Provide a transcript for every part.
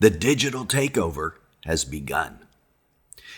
The digital takeover has begun.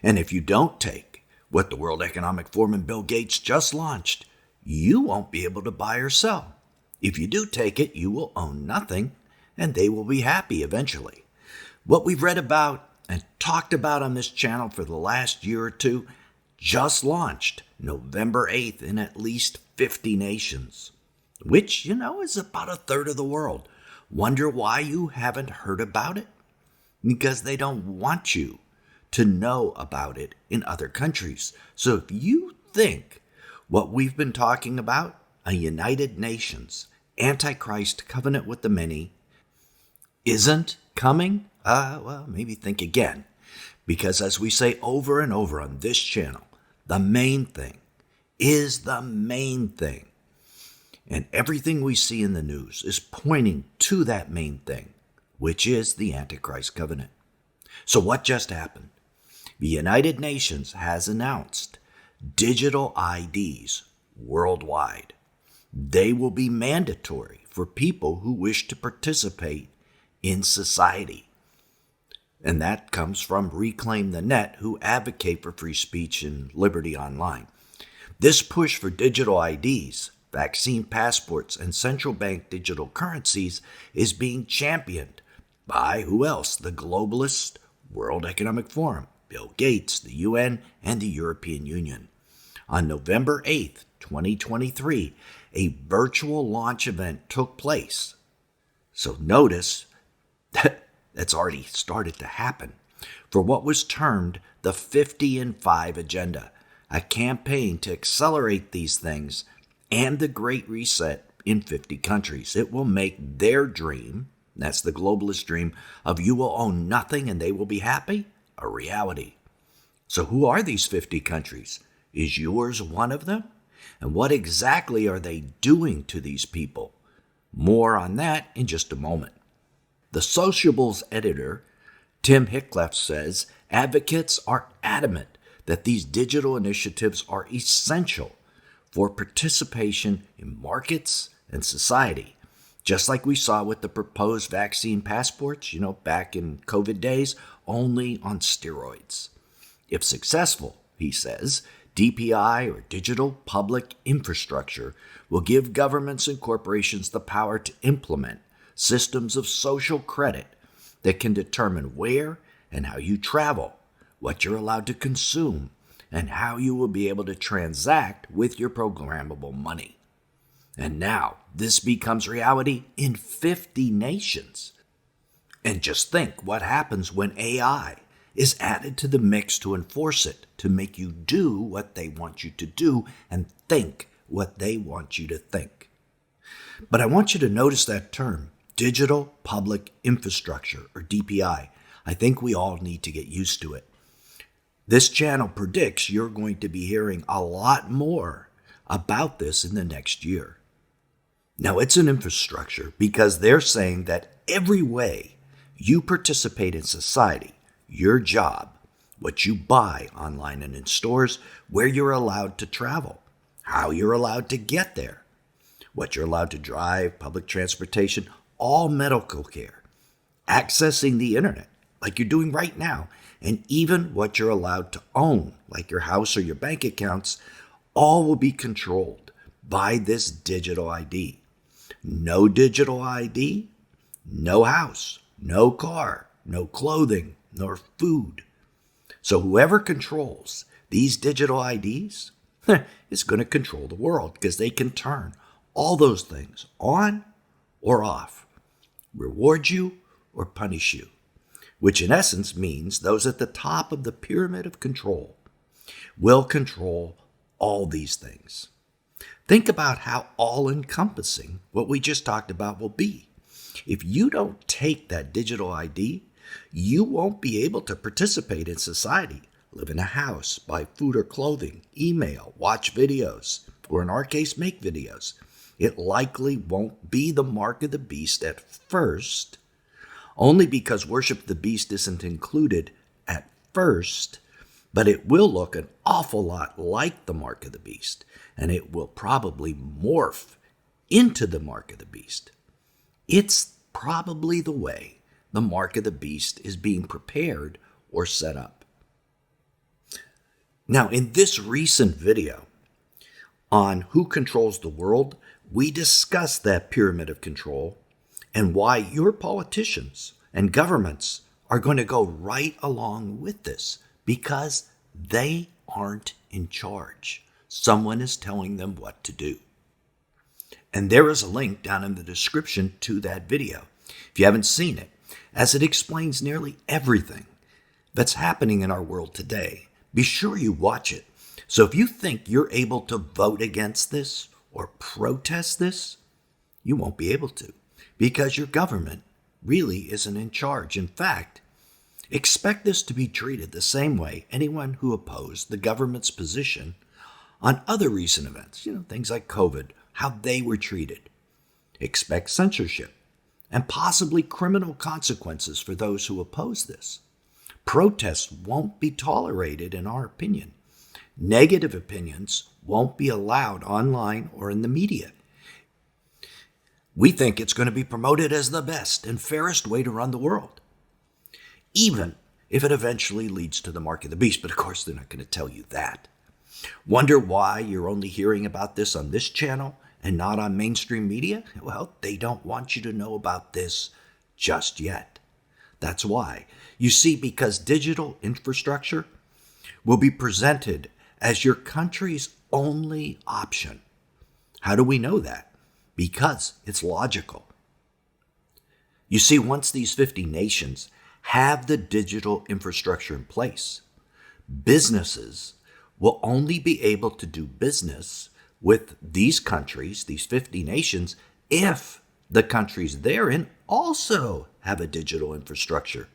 And if you don't take what the World Economic Forum and Bill Gates just launched, you won't be able to buy or sell. If you do take it, you will own nothing, and they will be happy eventually. What we've read about and talked about on this channel for the last year or two just launched November 8th in at least 50 nations, which, is about a third of the world. Wonder why you haven't heard about it? Because they don't want you to know about it in other countries. So if you think what we've been talking about, a United Nations Antichrist covenant with the many, isn't coming, well, maybe think again. Because as we say over and over on this channel, the main thing is the main thing. And everything we see in the news is pointing to that main thing, which is the Antichrist covenant. So what just happened? The United Nations has announced digital IDs worldwide. They will be mandatory for people who wish to participate in society. And that comes from Reclaim the Net, who advocate for free speech and liberty online. This push for digital IDs, vaccine passports, and central bank digital currencies is being championed by who else? The globalists, World Economic Forum, Bill Gates, the UN, and the European Union. On November 8th, 2023, a virtual launch event took place. So notice that that's already started to happen for what was termed the 50 in 5 agenda, a campaign to accelerate these things and the Great Reset in 50 countries. It will make their dream, that's the globalist dream, of you will own nothing and they will be happy, a reality. So who are these 50 countries? Is yours one of them? And what exactly are they doing to these people? More on that in just a moment. The Sociables editor, Tim Hickleff, says advocates are adamant that these digital initiatives are essential for participation in markets and society, just like we saw with the proposed vaccine passports, back in COVID days, only on steroids. If successful, he says, DPI, or digital public infrastructure, will give governments and corporations the power to implement systems of social credit that can determine where and how you travel, what you're allowed to consume, and how you will be able to transact with your programmable money. And now this becomes reality in 50 nations. And just think what happens when AI is added to the mix to enforce it, to make you do what they want you to do and think what they want you to think. But I want you to notice that term, digital public infrastructure, or DPI. I think we all need to get used to it. This channel predicts you're going to be hearing a lot more about this in the next year. Now, it's an infrastructure because they're saying that every way you participate in society, your job, what you buy online and in stores, where you're allowed to travel, how you're allowed to get there, what you're allowed to drive, public transportation, all medical care, accessing the internet, like you're doing right now, and even what you're allowed to own, like your house or your bank accounts, all will be controlled by this digital ID. No digital ID, no house, no car, no clothing, nor food. So whoever controls these digital IDs is going to control the world, because they can turn all those things on or off, reward you or punish you, which in essence means those at the top of the pyramid of control will control all these things. Think about how all-encompassing what we just talked about will be. If you don't take that digital ID, you won't be able to participate in society, live in a house, buy food or clothing, email, watch videos, or in our case, make videos. It likely won't be the mark of the beast at first, only because worship of the beast isn't included at first, but it will look an awful lot like the mark of the beast, and it will probably morph into the mark of the beast. It's probably the way the mark of the beast is being prepared or set up. Now, in this recent video on who controls the world, we discussed that pyramid of control and why your politicians and governments are going to go right along with this because they aren't in charge. Someone is telling them what to do. And there is a link down in the description to that video, if you haven't seen it, as it explains nearly everything that's happening in our world today. Be sure you watch it. So if you think you're able to vote against this or protest this, you won't be able to because your government really isn't in charge. In fact, expect this to be treated the same way anyone who opposed the government's position on other recent events, things like COVID, how they were treated. Expect censorship and possibly criminal consequences for those who oppose this. Protests won't be tolerated, in our opinion. Negative opinions won't be allowed online or in the media. We think it's going to be promoted as the best and fairest way to run the world, even if it eventually leads to the mark of the beast. But of course, they're not going to tell you that. Wonder why you're only hearing about this on this channel and not on mainstream media? Well, they don't want you to know about this just yet. That's why. You see, because digital infrastructure will be presented as your country's only option. How do we know that? Because it's logical. You see, once these 50 nations have the digital infrastructure in place, businesses will only be able to do business with these countries, these 50 nations, if the countries they're in also have a digital infrastructure.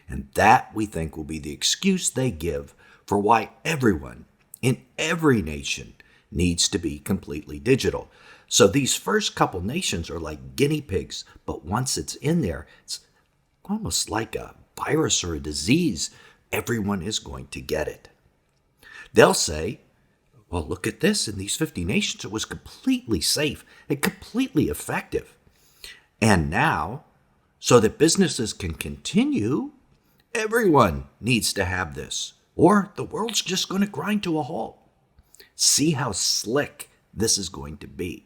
And that, we think, will be the excuse they give for why everyone in every nation needs to be completely digital. So these first couple nations are like guinea pigs, but once it's in there, it's almost like a virus or a disease. Everyone is going to get it. They'll say, well, look at this. In these 50 nations, it was completely safe and completely effective. And now, so that businesses can continue, everyone needs to have this, or the world's just going to grind to a halt. See how slick this is going to be.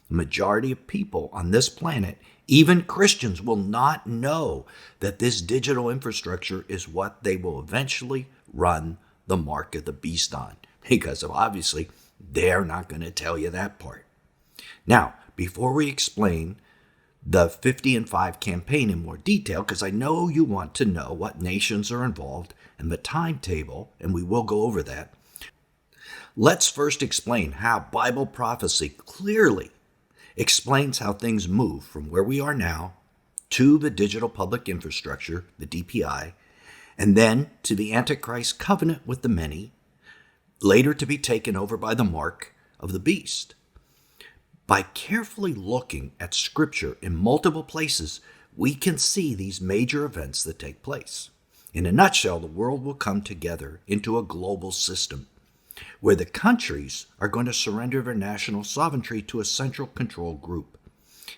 The majority of people on this planet, even Christians, will not know that this digital infrastructure is what they will eventually run the mark of the beast on, because obviously they're not going to tell you that part. Now, before we explain the 50 and 5 campaign in more detail, because I know you want to know what nations are involved and the timetable, and we will go over that, let's first explain how Bible prophecy clearly explains how things move from where we are now to the digital public infrastructure, the DPI, and then to the Antichrist covenant with the many, later to be taken over by the mark of the beast. By carefully looking at Scripture in multiple places, we can see these major events that take place. In a nutshell, the world will come together into a global system where the countries are going to surrender their national sovereignty to a central control group.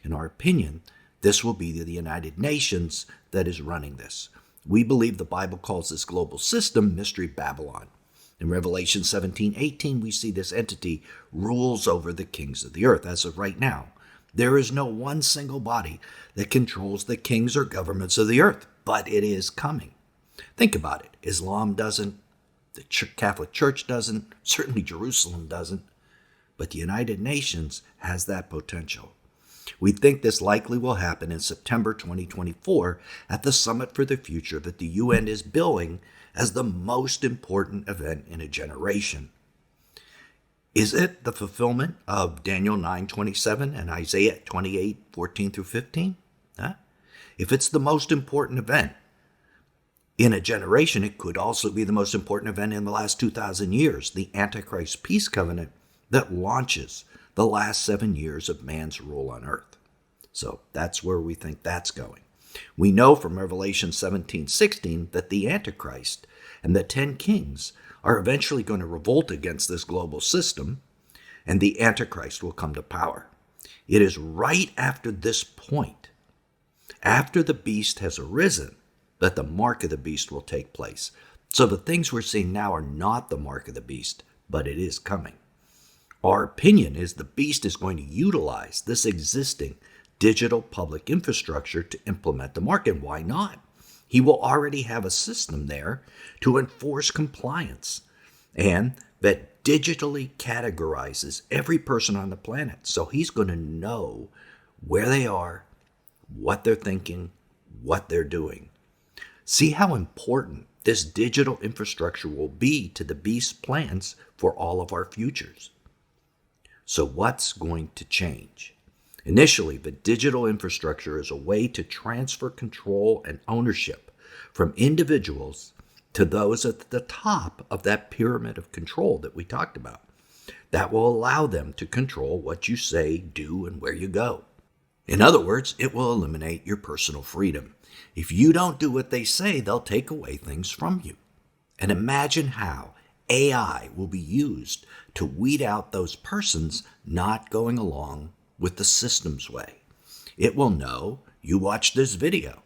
In our opinion, this will be the United Nations that is running this. We believe the Bible calls this global system Mystery Babylon. In Revelation 17:18, we see this entity rules over the kings of the earth. As of right now, there is no one single body that controls the kings or governments of the earth, but it is coming. Think about it. Islam doesn't, the Catholic Church doesn't, certainly Jerusalem doesn't, but the United Nations has that potential. We think this likely will happen in September 2024 at the Summit for the Future that the UN is billing as the most important event in a generation. Is it the fulfillment of Daniel 9:27 and Isaiah 28:14 through 15? If it's the most important event in a generation, it could also be the most important event in the last 2,000 years, the Antichrist peace covenant that launches the last 7 years of man's rule on earth. So that's where we think that's going. We know from Revelation 17:16 that the Antichrist and the 10 kings are eventually going to revolt against this global system, and the Antichrist will come to power. It is right after this point After the beast has arisen, that the mark of the beast will take place. So the things we're seeing now are not the mark of the beast, but it is coming. Our opinion is the beast is going to utilize this existing digital public infrastructure to implement the mark, and why not? He will already have a system there to enforce compliance, and that digitally categorizes every person on the planet. So he's going to know where they are, what they're thinking, what they're doing. See how important this digital infrastructure will be to the beast's plans for all of our futures. So what's going to change? Initially, the digital infrastructure is a way to transfer control and ownership from individuals to those at the top of that pyramid of control that we talked about. That will allow them to control what you say, do, and where you go. In other words, it will eliminate your personal freedom. If you don't do what they say, they'll take away things from you. And imagine how AI will be used to weed out those persons not going along with the system's way. It will know you watched this video,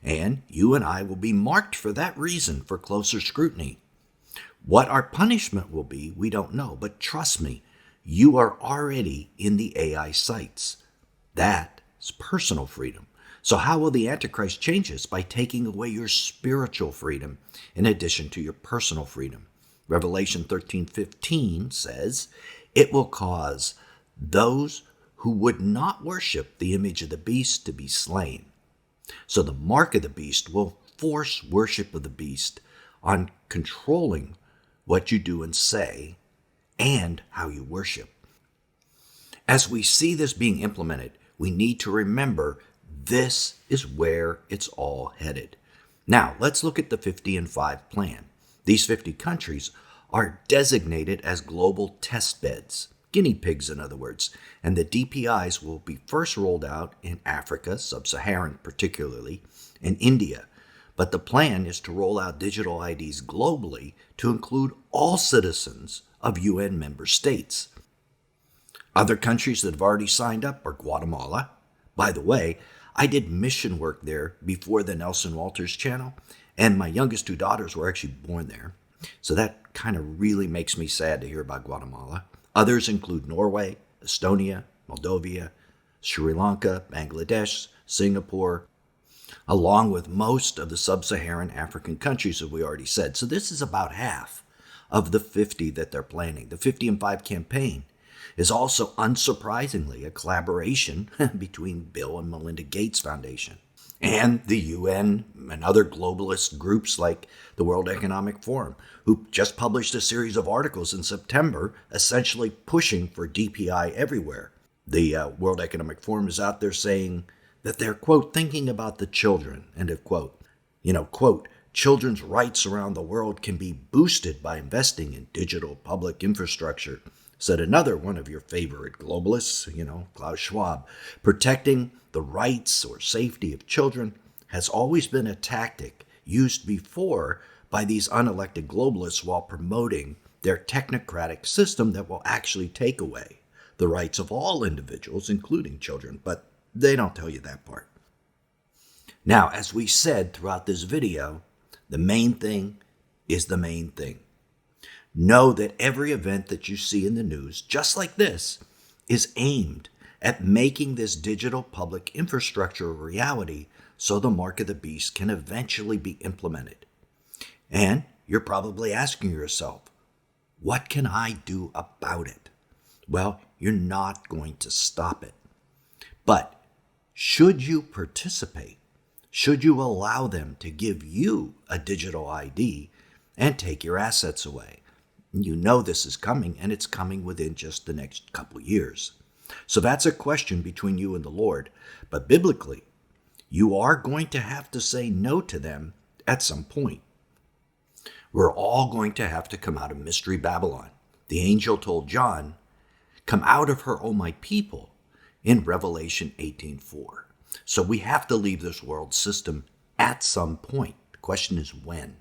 and you and I will be marked for that reason for closer scrutiny. What our punishment will be, we don't know, but trust me, you are already in the AI sights. That's personal freedom. So how will the Antichrist change this? By taking away your spiritual freedom in addition to your personal freedom. Revelation 13:15 says, it will cause those who would not worship the image of the beast to be slain. So the mark of the beast will force worship of the beast on controlling what you do and say and how you worship. As we see this being implemented, we need to remember this is where it's all headed. Now, let's look at the 50 and 5 plan. These 50 countries are designated as global test beds, guinea pigs in other words, and the DPIs will be first rolled out in Africa, sub-Saharan particularly, and India. But the plan is to roll out digital IDs globally to include all citizens of UN member states. Other countries that have already signed up are Guatemala. By the way, I did mission work there before the Nelson Walters channel, and my youngest 2 daughters were actually born there. So that kind of really makes me sad to hear about Guatemala. Others include Norway, Estonia, Moldova, Sri Lanka, Bangladesh, Singapore, along with most of the sub-Saharan African countries, as we already said. So this is about half of the 50 that they're planning. The 50 and 5 campaign is also, unsurprisingly, a collaboration between Bill and Melinda Gates Foundation and the UN and other globalist groups like the World Economic Forum, who just published a series of articles in September essentially pushing for DPI everywhere. The World Economic Forum is out there saying that they're, quote, thinking about the children, end of quote. Quote, children's rights around the world can be boosted by investing in digital public infrastructure, said another one of your favorite globalists, Klaus Schwab. Protecting the rights or safety of children has always been a tactic used before by these unelected globalists while promoting their technocratic system that will actually take away the rights of all individuals, including children, but they don't tell you that part. Now, as we said throughout this video, the main thing is the main thing. Know that every event that you see in the news, just like this, is aimed at making this digital public infrastructure a reality so the mark of the beast can eventually be implemented. And you're probably asking yourself, what can I do about it? Well, you're not going to stop it. But should you participate? Should you allow them to give you a digital ID and take your assets away? You know this is coming, and it's coming within just the next couple years. So that's a question between you and the Lord. But biblically, you are going to have to say no to them at some point. We're all going to have to come out of Mystery Babylon. The angel told John, come out of her, O my people, in Revelation 18:4. So we have to leave this world system at some point. The question is when.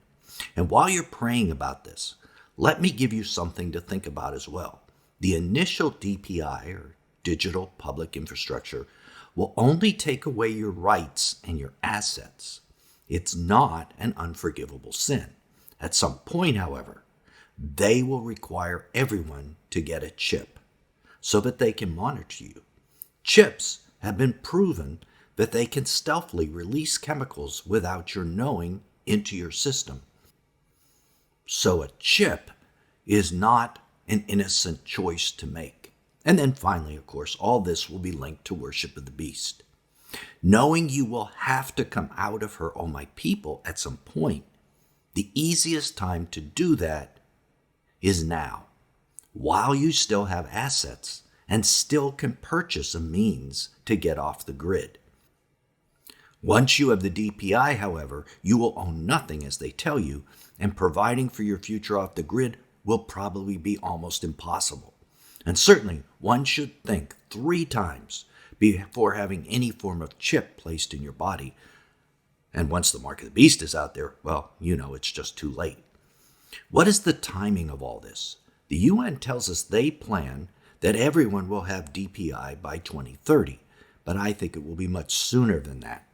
And while you're praying about this, let me give you something to think about as well. The initial DPI, or digital public infrastructure, will only take away your rights and your assets. It's not an unforgivable sin. At some point, however, they will require everyone to get a chip so that they can monitor you. Chips have been proven that they can stealthily release chemicals without your knowing into your system. So a chip is not an innocent choice to make. And then finally, of course, all this will be linked to worship of the beast. Knowing you will have to come out of her, O my people, at some point, the easiest time to do that is now, while you still have assets and still can purchase a means to get off the grid. Once you have the DPI, however, you will own nothing, as they tell you, and providing for your future off the grid will probably be almost impossible. And certainly, one should think 3 times before having any form of chip placed in your body. And once the mark of the beast is out there, well, it's just too late. What is the timing of all this? The UN tells us they plan that everyone will have DPI by 2030, but I think it will be much sooner than that.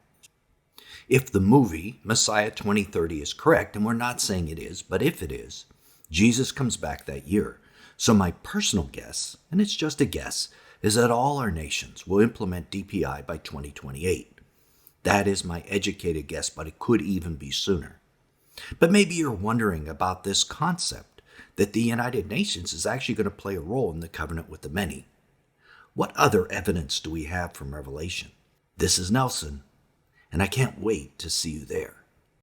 If the movie Messiah 2030 is correct, and we're not saying it is, but if it is, Jesus comes back that year. So my personal guess, and it's just a guess, is that all our nations will implement DPI by 2028. That is my educated guess, but it could even be sooner. But maybe you're wondering about this concept that the United Nations is actually going to play a role in the covenant with the many. What other evidence do we have from Revelation? This is Nelson, and I can't wait to see you there.